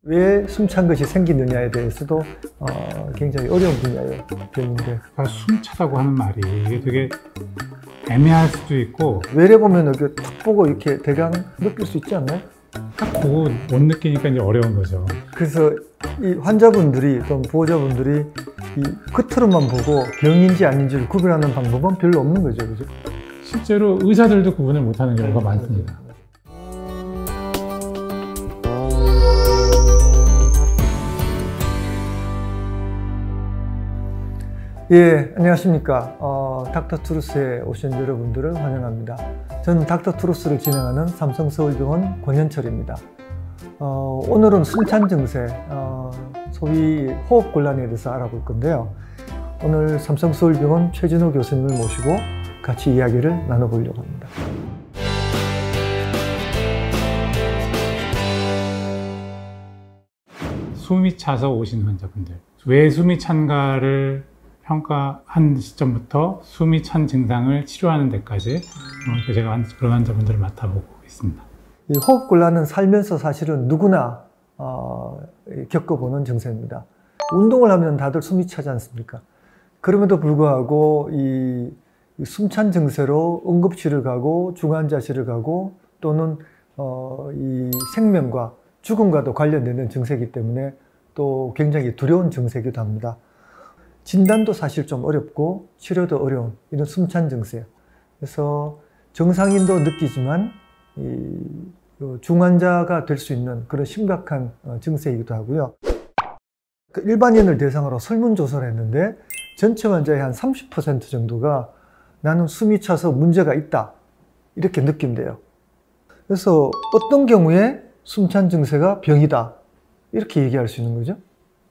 왜 숨찬 것이 생기느냐에 대해서도 굉장히 어려운 분야예요. 병인데 숨차다고 하는 말이 되게 애매할 수도 있고, 외래 보면 이렇게 탁 보고 이렇게 대강 느낄 수 있지 않나요? 딱 보고 못 느끼니까 이제 어려운 거죠. 그래서 이 환자분들이 또는 보호자분들이 이 겉으로만 보고 병인지 아닌지를 구별하는 방법은 별로 없는 거죠, 그죠? 실제로 의사들도 구분을 못하는 경우가 많습니다. 예, 안녕하십니까. 닥터 투루스에 오신 여러분들을 환영합니다. 저는 닥터 투루스를 진행하는 삼성서울병원 권현철입니다. 오늘은 숨찬 증세, 소위 호흡곤란에 대해서 알아볼 건데요. 오늘 삼성서울병원 최진호 교수님을 모시고 같이 이야기를 나눠보려고 합니다. 숨이 차서 오신 환자분들, 왜 숨이 찬가를 평가한 시점부터 숨이 찬 증상을 치료하는 데까지 제가 그런 환자분들을 맡아보고 있습니다. 이 호흡곤란은 살면서 사실은 누구나 겪어보는 증세입니다. 운동을 하면 다들 숨이 차지 않습니까? 그럼에도 불구하고 이 숨찬 증세로 응급실을 가고 중환자실을 가고 또는 이 생명과 죽음과도 관련되는 증세이기 때문에 또 굉장히 두려운 증세이기도 합니다. 진단도 사실 좀 어렵고 치료도 어려운 이런 숨찬 증세예요. 그래서 정상인도 느끼지만 중환자가 될 수 있는 그런 심각한 증세이기도 하고요. 일반인을 대상으로 설문조사를 했는데 전체 환자의 한 30% 정도가 나는 숨이 차서 문제가 있다 이렇게 느낀대요. 그래서 어떤 경우에 숨찬 증세가 병이다 이렇게 얘기할 수 있는 거죠.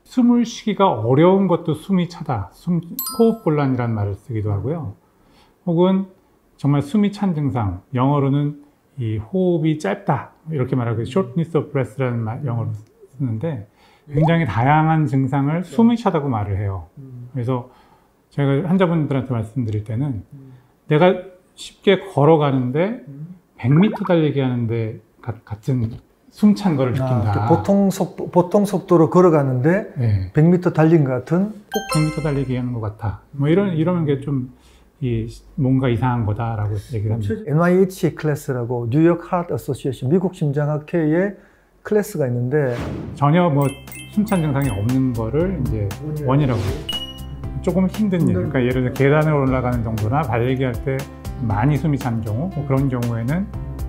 숨을 쉬기가 어려운 것도 숨이 차다, 호흡곤란이라는 말을 쓰기도 하고요. 혹은 정말 숨이 찬 증상, 영어로는 이 호흡이 짧다 이렇게 말하고 shortness of breath라는 영어로 쓰는데 굉장히 다양한 증상을 숨이 차다고 말을 해요. 그래서 제가 환자분들한테 말씀드릴 때는 내가 쉽게 걸어가는데 100m 달리기 하는데 같은 숨찬 거를 느낀다. 보통 속도로 걸어가는데 네. 100m 달린 것 같은? 꼭 100m 달리기 하는 것 같아. 뭐 이러는 게 좀 뭔가 이상한 거다라고 얘기를 합니다. NIH 클래스라고 뉴욕 하트 어소시에이션 미국 심장학회의 클래스가 있는데 전혀 뭐 숨찬 증상이 없는 거를 이제 원이라고 조금 힘든 일. 그러니까 예를 들어 계단을 올라가는 정도나 달리기 할 때 많이 숨이 찬 경우, 뭐 그런 경우에는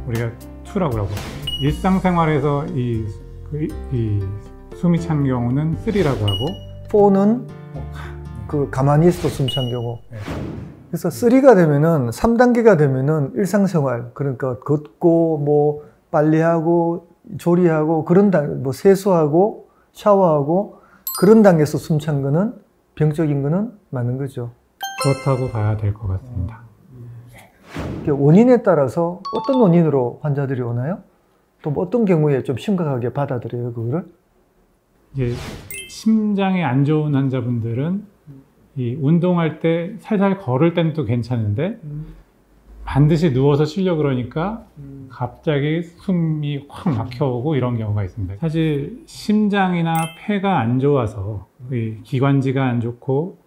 우리가 2라고 하고, 일상생활에서 이 숨이 찬 경우는 3라고 하고, 4는 그 가만히 있어도 숨찬 경우. 네. 그래서 3가 되면은 3단계가 되면은 일상생활, 그러니까 걷고 뭐 빨리하고 조리하고 그런 뭐 세수하고 샤워하고 그런 단계에서 숨찬 거는 병적인 거는 맞는 거죠. 그렇다고 봐야 될 것 같습니다. 원인에 따라서 어떤 원인으로 환자들이 오나요? 또 뭐 어떤 경우에 좀 심각하게 받아들여요, 그거를? 이제 심장이 안 좋은 환자분들은 이 운동할 때 살살 걸을 때는 또 괜찮은데 반드시 누워서 쉬려고 그러니까 갑자기 숨이 확 막혀오고 이런 경우가 있습니다. 사실 심장이나 폐가 안 좋아서 기관지가 안 좋고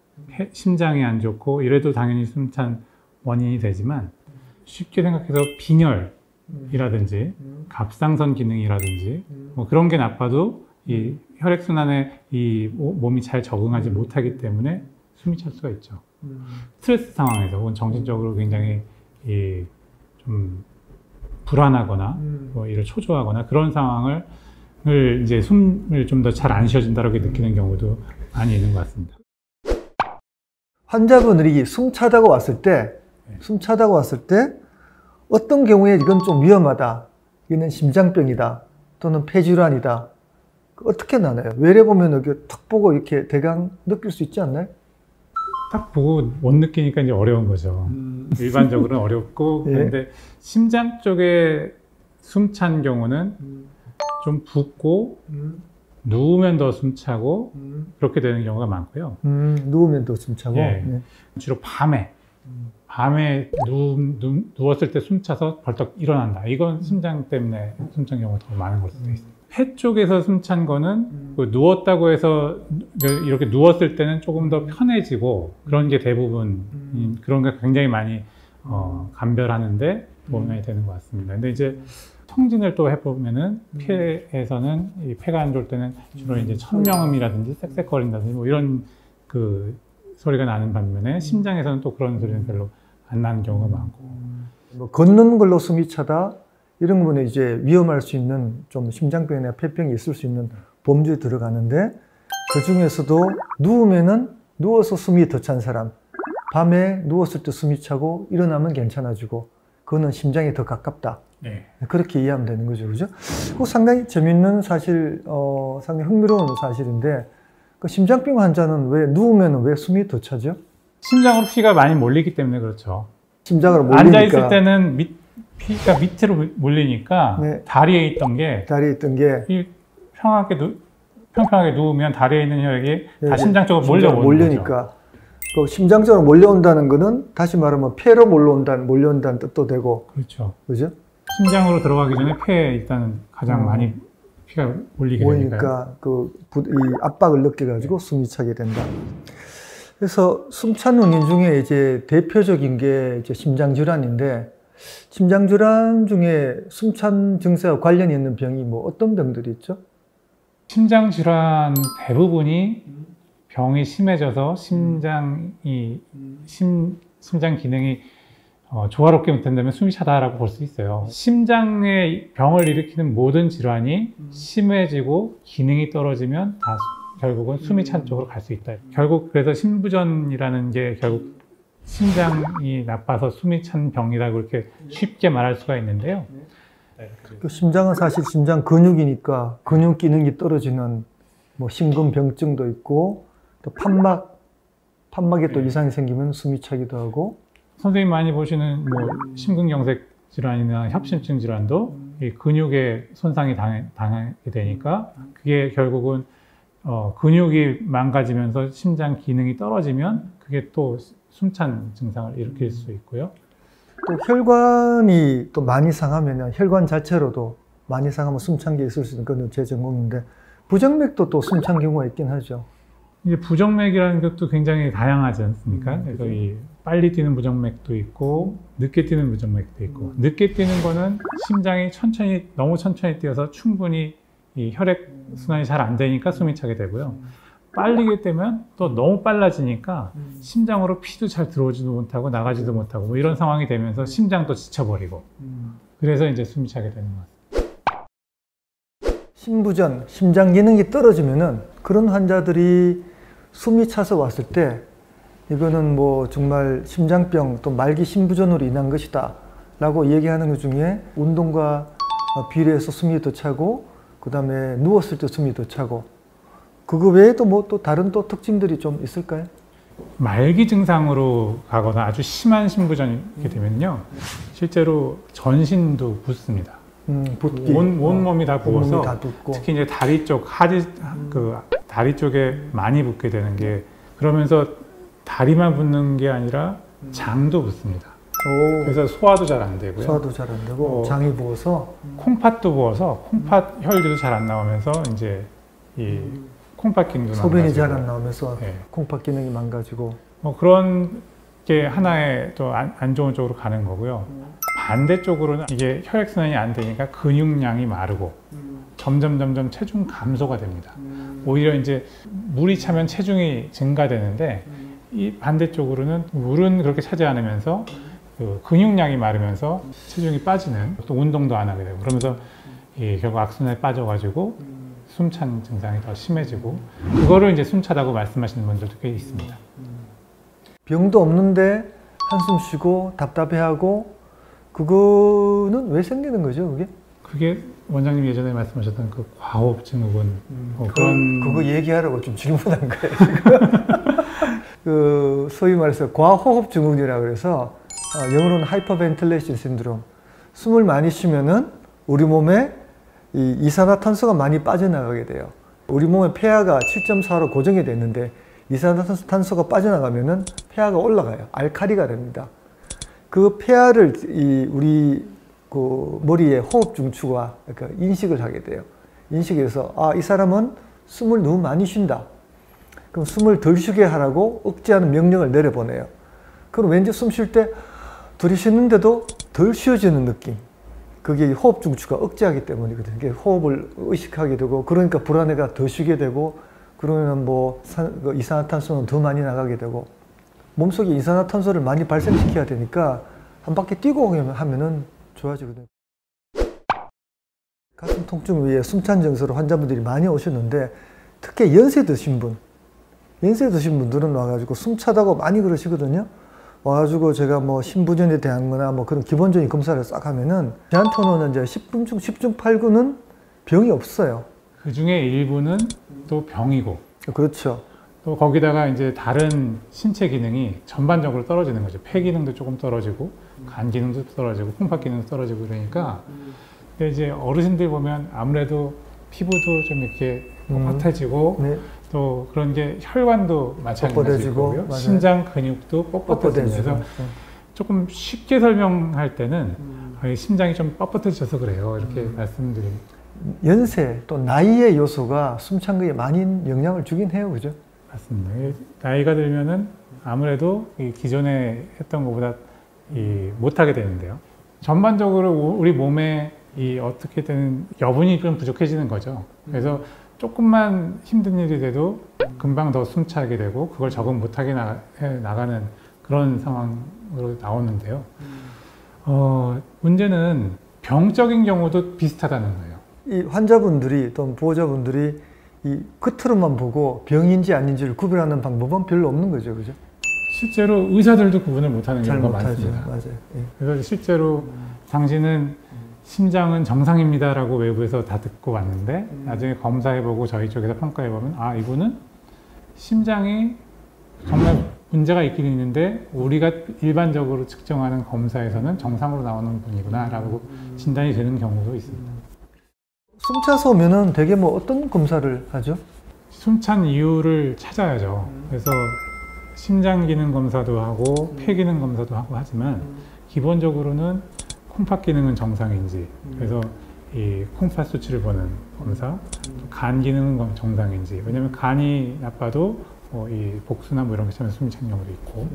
심장이 안 좋고 이래도 당연히 숨찬 원인이 되지만, 쉽게 생각해서 빈혈이라든지 갑상선 기능이라든지 뭐 그런 게 나빠도 이 혈액순환에 이 몸이 잘 적응하지 못하기 때문에 숨이 찰 수가 있죠. 스트레스 상황에서 혹은 정신적으로 굉장히 좀 불안하거나 뭐 이를 초조하거나 그런 상황을 이제 숨을 좀 더 잘 안 쉬어진다고 느끼는 경우도 많이 있는 것 같습니다. 환자분들이 숨차다고 왔을 때 어떤 경우에 이건 좀 위험하다, 이거는 심장병이다 또는 폐질환이다, 어떻게 나눠요? 외래 보면 이렇게 탁 보고 이렇게 대강 느낄 수 있지 않나요? 딱 보고 못 느끼니까 이제 어려운 거죠. 일반적으로는 어렵고, 예. 그런데 심장 쪽에 숨찬 경우는 좀 붓고 누우면 더 숨차고 그렇게 되는 경우가 많고요. 누우면 더 숨차고. 예. 네. 주로 밤에 누웠을 때 숨차서 벌떡 일어난다. 이건 심장 때문에 숨찬 경우가 더 많은 걸 수도 있습니다. 폐 쪽에서 숨 찬 거는 그 누웠다고 해서 이렇게 누웠을 때는 조금 더 편해지고 그런 게 대부분 그런 게 굉장히 많이 감별하는데 도움이 많이 되는 것 같습니다. 근데 이제 청진을 또 해보면은 폐에서는 이 폐가 안 좋을 때는 주로 이제 천명음이라든지 쌕쌕거린다든지 뭐 이런 그 소리가 나는 반면에 심장에서는 또 그런 소리는 별로 안 나는 경우가 많고. 뭐 걷는 걸로 숨이 차다 이런 거는 이제 위험할 수 있는 좀 심장병이나 폐병이 있을 수 있는 범주에 들어가는데 그 중에서도 누우면은 누워서 숨이 더 찬 사람, 밤에 누웠을 때 숨이 차고 일어나면 괜찮아지고 그거는 심장에 더 가깝다. 네. 그렇게 이해하면 되는 거죠, 그죠? 그 상당히 재밌는 사실, 상당히 흥미로운 사실인데 그 심장병 환자는 왜 누우면 왜 숨이 더 차죠? 심장으로 피가 많이 몰리기 때문에 그렇죠. 심장으로 몰리니까 앉아 있을 때는 피가 밑으로 몰리니까 네. 다리에 있던 게 다리에 있던 게 평평하게 누우면 다리에 있는 혈액이 다 네, 심장 쪽으로 심장으로 몰려오는 거죠. 몰리니까 그 심장 쪽으로 몰려온다는 거는 다시 말하면 폐로 몰려온다는 뜻도 되고 그렇죠. 그죠? 심장으로 들어가기 전에 폐에 일단은 가장 많이 피가 몰리게 되니까 이 압박을 느껴가지고 숨이 차게 된다. 그래서 숨찬 원인 중에 이제 대표적인 게 이제 심장 질환인데 심장 질환 중에 숨찬 증세와 관련이 있는 병이 뭐 어떤 병들이 있죠? 심장 질환 대부분이 병이 심해져서 심장 기능이 조화롭게 못한다면 숨이 차다라고 볼 수 있어요. 심장에 병을 일으키는 모든 질환이 심해지고 기능이 떨어지면 다 결국은 숨이 찬 쪽으로 갈 수 있다. 결국 그래서 심부전이라는 게 결국 심장이 나빠서 숨이 찬 병이라고 이렇게 쉽게 말할 수가 있는데요. 그 심장은 사실 심장 근육이니까 근육 기능이 떨어지는 뭐 심근병증도 있고 또 판막에 또 이상이 생기면 숨이 차기도 하고 선생님 많이 보시는 뭐 심근경색 질환이나 협심증 질환도 이 근육에 손상이 당하게 되니까 그게 결국은 근육이 망가지면서 심장 기능이 떨어지면 그게 또 숨찬 증상을 일으킬 수 있고요. 또 혈관이 또 많이 상하면 혈관 자체로도 많이 상하면 숨찬 게 있을 수 있는 건 제 전공인데 부정맥도 또 숨찬 경우가 있긴 하죠. 이제 부정맥이라는 것도 굉장히 다양하지 않습니까? 그래서 이 빨리 뛰는 부정맥도 있고 늦게 뛰는 부정맥도 있고 늦게 뛰는 거는 심장이 너무 천천히 뛰어서 충분히 이 혈액 순환이 잘 안 되니까 숨이 차게 되고요. 빨리게 되면 또 너무 빨라지니까 심장으로 피도 잘 들어오지도 못하고 나가지도 못하고 뭐 이런 상황이 되면서 심장도 지쳐버리고 그래서 이제 숨이 차게 되는 것 같아요. 심부전, 심장 기능이 떨어지면은 그런 환자들이 숨이 차서 왔을 때 이거는 뭐 정말 심장병 또 말기 심부전으로 인한 것이다 라고 얘기하는 것 중에 운동과 비례해서 숨이 더 차고 그 다음에 누웠을 때 숨이 더 차고 그거 외에도 뭐 또 다른 또 특징들이 좀 있을까요? 말기 증상으로 가거나 아주 심한 심부전이 되면요 실제로 전신도 붓습니다. 붓기. 온 몸이 다 부어서 다 붓고. 특히 이제 다리 쪽 다리 쪽에 많이 붓게 되는 게 그러면서 다리만 붓는 게 아니라 장도 붓습니다. 그래서 소화도 잘 안 되고요. 소화도 잘 안 되고 장이 부어서 콩팥도 부어서 콩팥 혈들도 잘 안 나오면서 이제 이 콩팥 기능도 소변이 잘 안 나오면서 네. 콩팥 기능이 망가지고 그런 게 하나의 또 안 좋은 쪽으로 가는 거고요. 반대쪽으로는 이게 혈액순환이 안 되니까 근육량이 마르고 점점 체중 감소가 됩니다. 오히려 이제 물이 차면 체중이 증가되는데 이 반대쪽으로는 물은 그렇게 차지 않으면서 그 근육량이 마르면서 체중이 빠지는 또 운동도 안 하게 되고 그러면서 결국 악순환에 빠져가지고 숨찬 증상이 더 심해지고 그거를 이제 숨차다고 말씀하시는 분들도 꽤 있습니다. 병도 없는데 한숨 쉬고 답답해하고 그거는 왜 생기는 거죠, 그게? 그게 원장님 예전에 말씀하셨던 그 과호흡 증후군 그거 얘기하려고 좀 질문한 거예요. 그 소위 말해서 과호흡 증후군이라고 그래서 영어로는 하이퍼벤틸레이션 신드롬. 숨을 많이 쉬면은 우리 몸에 이 이산화탄소가 많이 빠져나가게 돼요. 우리 몸의 폐하가 7.4로 고정이 됐는데 이산화탄소가 빠져나가면은 폐하가 올라가요. 알칼리가 됩니다. 그 폐하를 우리 그 머리의 호흡 중추가 인식을 하게 돼요. 인식에서 아, 이 사람은 숨을 너무 많이 쉰다. 그럼 숨을 덜 쉬게 하라고 억제하는 명령을 내려보내요. 그럼 왠지 숨 쉴 때 들이쉬는데도 덜 쉬어지는 느낌. 그게 호흡 중추가 억제하기 때문이거든요. 이게 호흡을 의식하게 되고, 그러니까 불안해가 더 쉬게 되고, 그러면 뭐 이산화탄소는 더 많이 나가게 되고, 몸속에 이산화탄소를 많이 발생시켜야 되니까 한 바퀴 뛰고 하면은 좋아지거든요. 가슴 통증 위에 숨찬 증세로 환자분들이 많이 오셨는데, 특히 연세 드신 분들은 와가지고 숨차다고 많이 그러시거든요. 와가지고 제가 뭐 심부전에 대한 거나 뭐 그런 기본적인 검사를 싹 하면은 저한테는 이제 10중 8구는 병이 없어요. 그 중에 일부는 또 병이고. 그렇죠. 또 거기다가 이제 다른 신체 기능이 전반적으로 떨어지는 거죠. 폐 기능도 조금 떨어지고, 간 기능도 떨어지고, 콩팥 기능도 떨어지고 그러니까. 근데 이제 어르신들 보면 아무래도 피부도 좀 이렇게 뻣뻣해지고, 네. 또 그런 게 혈관도 마찬가지고요. 심장 근육도 뻣뻣해지고. 그래서 조금 쉽게 설명할 때는 심장이 좀 뻣뻣해져서 그래요. 이렇게 말씀드립니다. 연세 또 나이의 요소가 숨찬 거에 많이 영향을 주긴 해요. 그죠? 맞습니다. 나이가 들면은 아무래도 이 기존에 했던 것보다 못하게 되는데요. 전반적으로 우리 몸에 어떻게든 여분이 좀 부족해지는 거죠. 그래서 조금만 힘든 일이 돼도 금방 더 숨차게 되고, 그걸 적응 못하게 나가는 그런 상황으로 나오는데요. 문제는 병적인 경우도 비슷하다는 거예요. 이 환자분들이 또는 보호자분들이 이 겉으로만 보고 병인지 아닌지를 구별하는 방법은 별로 없는 거죠. 그죠? 실제로 의사들도 구분을 못하는 경우가 못하죠. 많습니다. 맞아요. 예. 그래서 실제로 당신은 심장은 정상입니다라고 외부에서 다 듣고 왔는데 나중에 검사해보고 저희 쪽에서 평가해보면 아, 이분은 심장이 정말 문제가 있긴 있는데 우리가 일반적으로 측정하는 검사에서는 정상으로 나오는 분이구나 라고 진단이 되는 경우도 있습니다. 숨차서 오면은 대개 뭐 어떤 검사를 하죠? 숨찬 이유를 찾아야죠. 그래서 심장 기능 검사도 하고 폐 기능 검사도 하고 하지만 기본적으로는 콩팥 기능은 정상인지, 그래서 이 콩팥 수치를 보는 검사, 간 기능은 정상인지, 왜냐면 간이 나빠도 이 복수나 뭐 이런 게 차면 숨이 찬 경우도 있고,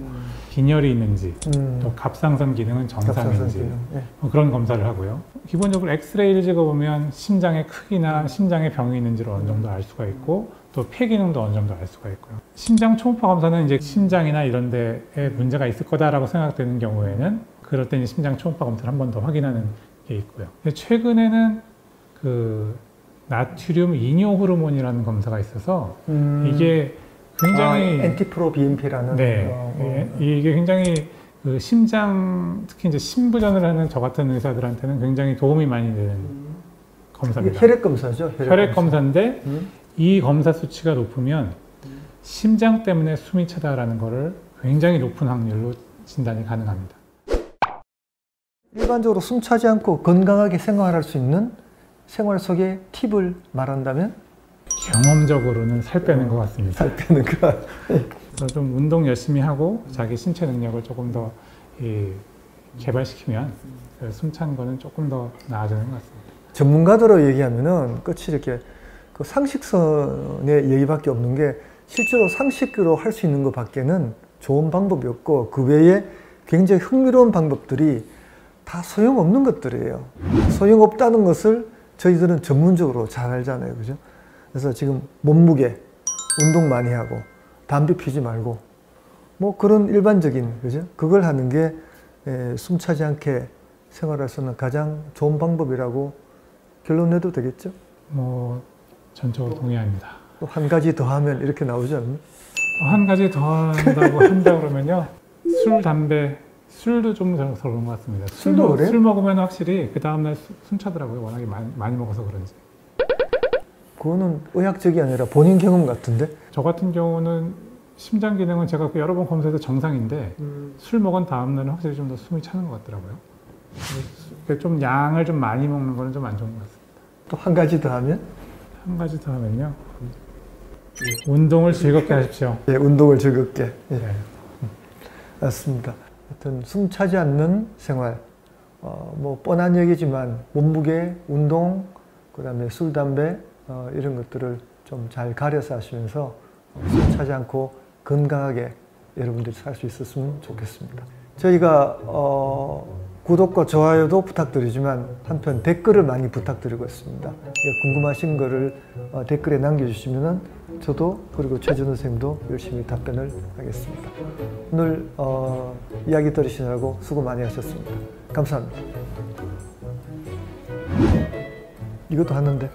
빈혈이 있는지, 또 갑상선 기능은 정상인지, 뭐 그런 검사를 하고요. 기본적으로 엑스레이를 찍어보면 심장의 크기나 심장에 병이 있는지를 어느 정도 알 수가 있고, 또 폐 기능도 어느 정도 알 수가 있고요. 심장 초음파 검사는 이제 심장이나 이런 데에 문제가 있을 거다라고 생각되는 경우에는 그럴 때는 심장 초음파 검사를 한 번 더 확인하는 게 있고요. 근데 최근에는 그 나트륨 이뇨 호르몬이라는 검사가 있어서 이게 굉장히 NT-proBNP라는 이게 굉장히 그 심장, 특히 이제 심부전을 하는 저 같은 의사들한테는 굉장히 도움이 많이 되는 검사입니다. 혈액 검사죠. 혈액 검사인데 이 검사 수치가 높으면 심장 때문에 숨이 차다라는 거를 굉장히 높은 확률로 진단이 가능합니다. 일반적으로 숨차지 않고 건강하게 생활할 수 있는 생활 속의 팁을 말한다면? 경험적으로는 살 빼는 것 같습니다. 살 빼는 거. 그래서 좀 운동 열심히 하고 자기 신체 능력을 조금 더 개발시키면 숨찬 거는 조금 더 나아지는 것 같습니다. 전문가들로 얘기하면은 끝이 이렇게 그 상식선의 얘기밖에 없는 게 실제로 상식으로 할 수 있는 것 밖에는 좋은 방법이 없고 그 외에 굉장히 흥미로운 방법들이 다 소용없는 것들이에요. 소용없다는 것을 저희들은 전문적으로 잘 알잖아요. 그죠? 그래서 지금 몸무게, 운동 많이 하고, 담배 피지 말고, 뭐 그런 일반적인, 그죠? 그걸 하는 게 숨차지 않게 생활할 수 있는 가장 좋은 방법이라고 결론 내도 되겠죠? 뭐, 전적으로 동의합니다. 또 한 가지 더 하면 이렇게 나오지 않나요? 한 가지 더 한다 그러면요. 술, 담배, 술도 좀 그런 것 같습니다. 술도 그래요? 술 먹으면 확실히 그 다음날 숨차더라고요. 워낙에 많이 먹어서 그런지. 그거는 의학적이 아니라 본인 경험 같은데? 저 같은 경우는 심장 기능은 제가 여러 번 검사해서 정상인데 술 먹은 다음날은 확실히 좀 더 숨이 차는 것 같더라고요. 좀 양을 좀 많이 먹는 거는 좀 안 좋은 것 같습니다. 또 한 가지 더 하면? 한 가지 더 하면요. 운동을 즐겁게 하십시오. 예, 운동을 즐겁게. 예. 네. 맞습니다. 하여튼 숨 차지 않는 생활, 뭐 뻔한 얘기지만 몸무게, 운동, 그다음에 술, 담배 이런 것들을 좀 잘 가려서 하시면서 술 차지 않고 건강하게 여러분들이 살 수 있었으면 좋겠습니다. 저희가 구독과 좋아요도 부탁드리지만 한편 댓글을 많이 부탁드리고 있습니다. 궁금하신 거를 댓글에 남겨주시면 저도 그리고 최준호 선생님도 열심히 답변을 하겠습니다. 오늘 이야기 들으시느라고 수고 많이 하셨습니다. 감사합니다. 이것도 하는데